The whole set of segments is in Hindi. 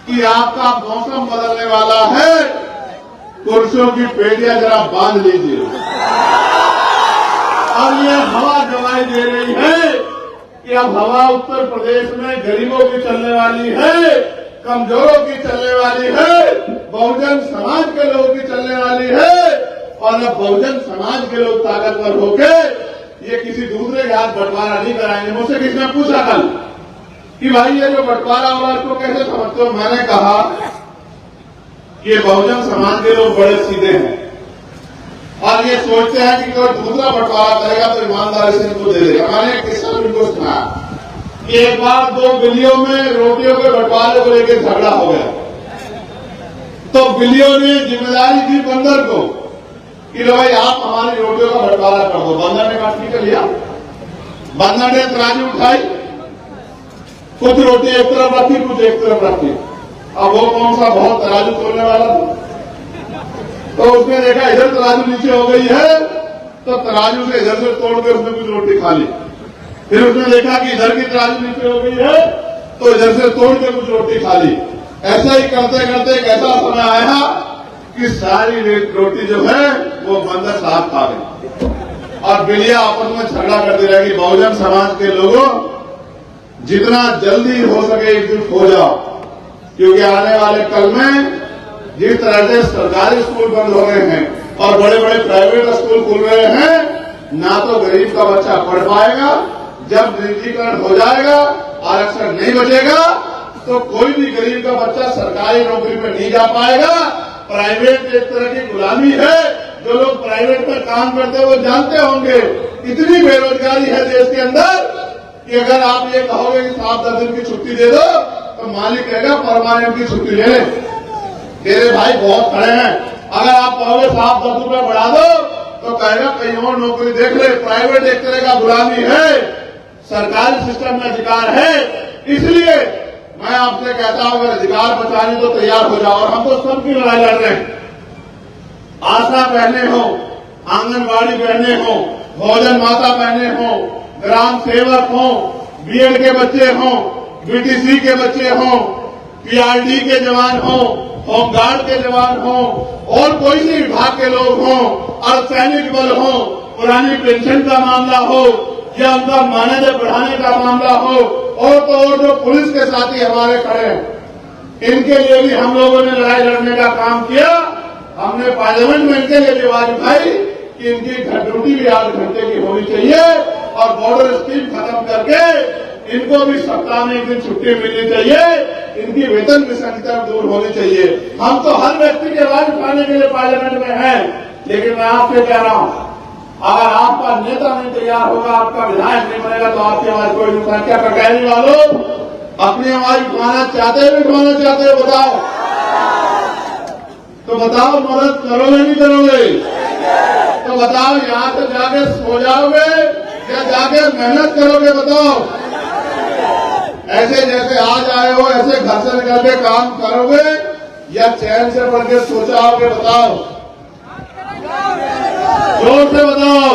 कि आपका मौसम बदलने वाला है, कुर्सियों की पेटियां जरा बांध लीजिए। और ये हवा गवाही दे रही है कि अब हवा उत्तर प्रदेश में गरीबों की चलने वाली है, कमजोरों की चलने वाली है, बहुजन समाज के लोगों की चलने वाली है। और अब बहुजन समाज के लोग ताकतवर होके ये किसी दूसरे के हाथ बंटवारा नहीं कराएंगे। मुझसे किसी ने पूछा कल कि भाई ये जो बंटवारा हुआ इसको कैसे समझते हो? मैंने कहा कि ये बहुजन समाज के लोग बड़े सीधे हैं और ये सोचते हैं कि कोई दूसरा बंटवारा करेगा तो ईमानदारी से इनको दे देगा। मैंने एक किस्सा इनको सुनाया कि एक बार 2 बिल्लियों में रोटियों के बंटवारे को लेकर झगड़ा हो गया, तो बिल्लियों ने जिम्मेदारी दी बंदर को कि लो भाई आप हमारी रोटियों का बंटवारा कर दो। बंदर ने कहा ठीक है लिया। बंदर ने तराजू उठाई, कुछ रोटी एक तरफ रखी, कुछ एक तरफ रखी। अब वो कौन सा बहुत तराजू तोड़ने वाला था, तो उसने देखा इधर तराजू नीचे हो गई है, तो तराजू से इधर से तोड़ के उसने कुछ रोटी खा ली। फिर उसने देखा कि इधर की तराजू नीचे हो गई है, तो इधर से तोड़ के कुछ रोटी खा ली। ऐसा ही करते करते एक ऐसा समय आया कि सारी रोटी जो है वो बंदर साहब खा गए और बिल्लियां आपस में झगड़ा करती रहेगी। बहुजन समाज के लोगों, जितना जल्दी हो सके एकजुट हो जाओ, क्योंकि आने वाले कल में जिस तरह से सरकारी स्कूल बंद हो रहे हैं और बड़े बड़े प्राइवेट स्कूल खुल रहे हैं, ना तो गरीब का बच्चा पढ़ पाएगा। जब निजीकरण हो जाएगा, आरक्षण नहीं बचेगा, तो कोई भी गरीब का बच्चा सरकारी नौकरी में नहीं जा पाएगा। प्राइवेट एक तरह की गुलामी है। जो लोग प्राइवेट में काम करते हैं वो जानते होंगे इतनी बेरोजगारी है देश के अंदर कि अगर आप ये कहोगे कि 7-10 दिन की छुट्टी दे दो, तो मालिक कहेगा परमानेंट की छुट्टी ले ले। तेरे भाई बहुत खड़े हैं। अगर आप कहोगे साहब 10 रुपए बढ़ा दो, तो कहेगा कहीं और नौकरी देख ले। प्राइवेट एक तरह का गुलामी है, सरकारी सिस्टम में अधिकार है। इसलिए मैं आपसे कहता हूं, अगर अधिकार बचाने तो तैयार हो जाओ। और हम तो सबकी लड़ाई लड़ रहे हैं। आशा बहने हो, आंगनबाड़ी बहने हो, भोजन माता बहने हो, ग्राम सेवक हो, बीएड के बच्चे हो, बीटीसी के बच्चे हो, पीआरडी के जवान हो, होमगार्ड के जवान हो, और कोई भी विभाग के लोग हो, अर्धसैनिक बल हो, पुरानी पेंशन का मामला हो या उनका मानदेय बढ़ाने का मामला हो, और तो और जो पुलिस के साथी हमारे खड़े हैं, इनके लिए भी हम लोगों ने लड़ाई लड़ने का काम किया। हमने पार्लियामेंट में इनके लिए भी आवाज उठाई कि इनकी ड्यूटी भी 8 घंटे की होनी चाहिए और बॉर्डर स्कीम खत्म करके इनको भी सप्ताह में 1 दिन छुट्टी मिलनी चाहिए। इनकी वेतन विसंगति दूर होनी चाहिए। हम तो हर व्यक्ति की आवाज उठाने के लिए पार्लियामेंट में हैं, लेकिन मैं आपसे कह रहा हूं, अगर आपका नेता नहीं तैयार होगा, आपका विधायक नहीं बनेगा, तो आपकी आवाज कोई नहीं उठाएगा। क्या कटहरी वालों अपनी आवाज उठाना चाहते हो, उठाना चाहते हो? बताओ तो बताओ, मदद करोगे नहीं करोगे? तो बताओ, यहाँ से जाके सो जाओगे या जाके मेहनत करोगे? बताओ, ऐसे जैसे आज आए हो ऐसे घर से निकल के काम करोगे या चैन से पढ़ के सो जाओगे? बताओ, जोर से बताओ।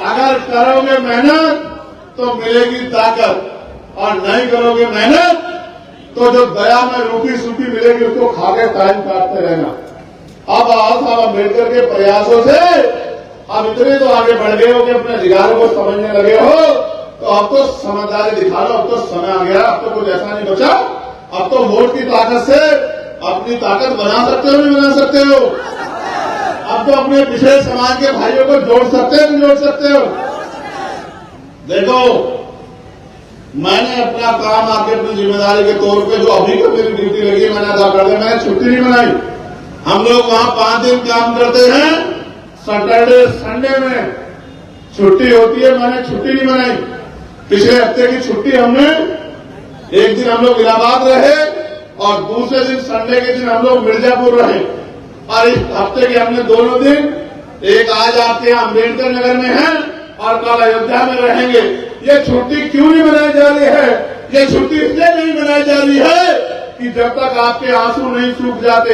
अगर करोगे मेहनत तो मिलेगी ताकत, और नहीं करोगे मेहनत तो जो दया में रोटी सूखी मिलेगी उसको खा के टाइम काटते रहना। अब साहब अम्बेडकर के प्रयासों से अब इतने तो आगे बढ़ गए हो कि अपने अधिकारों को समझने लगे हो, तो अब तो समझदारी दिखा लो। अब तो समय आ गया, अब तो कुछ ऐसा नहीं बचा। अब तो वोट की ताकत से अपनी ताकत बना सकते हो, नहीं बना सकते हो? अब तो अपने पिछड़े समाज के भाइयों को जोड़ सकते हो, नहीं जोड़ सकते हो? देखो, मैंने अपना काम आके अपनी जिम्मेदारी के तौर पे जो अभी को मेरी ड्यूटी लगी है मैंने अदा कर दिया। मैंने छुट्टी नहीं बनाई। हम लोग वहां 5 दिन काम करते हैं, सैटरडे संडे में छुट्टी होती है। मैंने छुट्टी नहीं बनाई। पिछले हफ्ते की छुट्टी हमने, एक दिन हम लोग इलाहाबाद रहे और दूसरे दिन संडे के दिन हम लोग मिर्जापुर रहे। और इस हफ्ते के हमने दोनों दिन, एक आज आपके यहाँ अम्बेडकर नगर में है और कल अयोध्या में रहेंगे। ये छुट्टी क्यों नहीं मनाई जा रही है? ये छुट्टी इसलिए नहीं मनाई जा रही है कि जब तक आपके आंसू नहीं सूख जाते,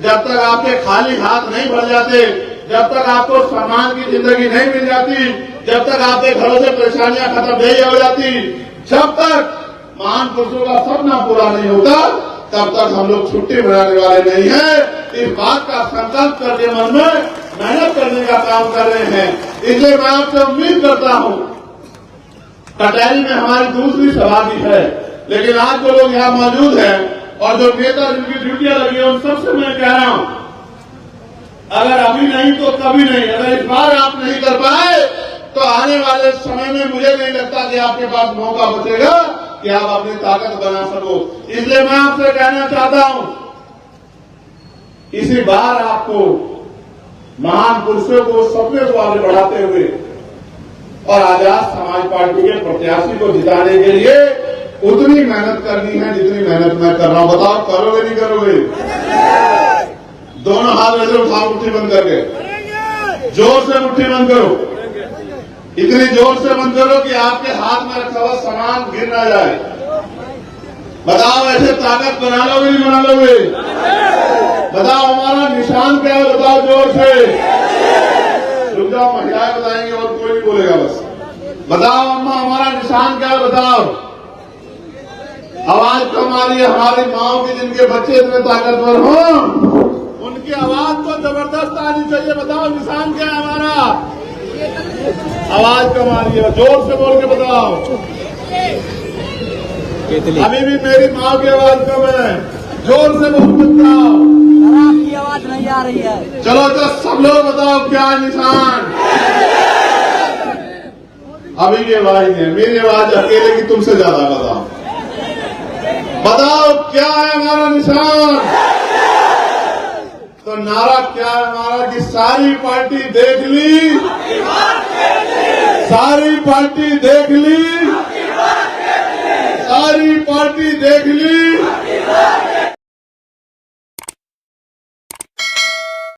जब तक आपके खाली हाथ नहीं भर जाते, जब तक आपको सम्मान की जिंदगी नहीं मिल जाती, जब तक आपके घरों से परेशानियां खत्म नहीं हो जाती, जब तक महान पुरुषों का सपना पूरा नहीं होता, तब तक हम लोग छुट्टी मनाने वाले नहीं हैं। इस बात का संकल्प करके मन में मेहनत करने का काम कर रहे हैं। इसलिए मैं आपसे उम्मीद करता हूं, कटहरी में हमारी दूसरी सभा भी है, लेकिन आज जो लोग यहाँ मौजूद हैं और जो नेता जिनकी ड्यूटियां लगी है, उन सबसे मैं कह रहा हूं, अगर अभी नहीं तो कभी नहीं। अगर इस बार आप नहीं कर पाए तो आने वाले समय में मुझे नहीं लगता कि आपके पास मौका बचेगा कि आप अपनी ताकत बना सको। इसलिए मैं आपसे कहना चाहता हूं, इसी बार आपको महान पुरुषों को सपने को आगे बढ़ाते हुए और आजाद समाज पार्टी के प्रत्याशी को जिताने के लिए उतनी मेहनत करनी है जितनी मेहनत मैं कर रहा हूं। बताओ करोगे नहीं करोगे? दोनों हाथ ऐसे उठाओ, मुट्ठी बंद करके जोर से मुट्ठी बंद करो, इतनी जोर से बंद करो कि आपके हाथ में रखा हुआ सामान गिर ना जाए। बताओ ऐसे ताकत बना लोगे नहीं बना लोगे? बताओ हमारा निशान क्या है? बताओ जोर से। रुक जाओ, महिलाएं बताएंगे और कोई नहीं बोलेगा। बस बताओ अम्मा हमारा निशान क्या है? बताओ। आवाज कम आ रही है हमारी माओ की, जिनके बच्चे इतने ताकतवर हों, उनकी आवाज तो जबरदस्त आनी चाहिए। बताओ निशान क्या है हमारा? आवाज कम आ रही है, जोर से बोल के बताओ। अभी भी मेरी माँ की आवाज कम है, जोर से बोल के बताओ। आपकी आवाज नहीं आ रही है। चलो तो सब लोग बताओ क्या निशान? अभी की आवाज नहीं है, मेरी आवाज अकेले की तुमसे ज्यादा। बताओ बताओ क्या है हमारा निशान? तो नारा क्या है हमारा कि सारी पार्टी देख ली, सारी पार्टी देख ली, सारी पार्टी देख ली।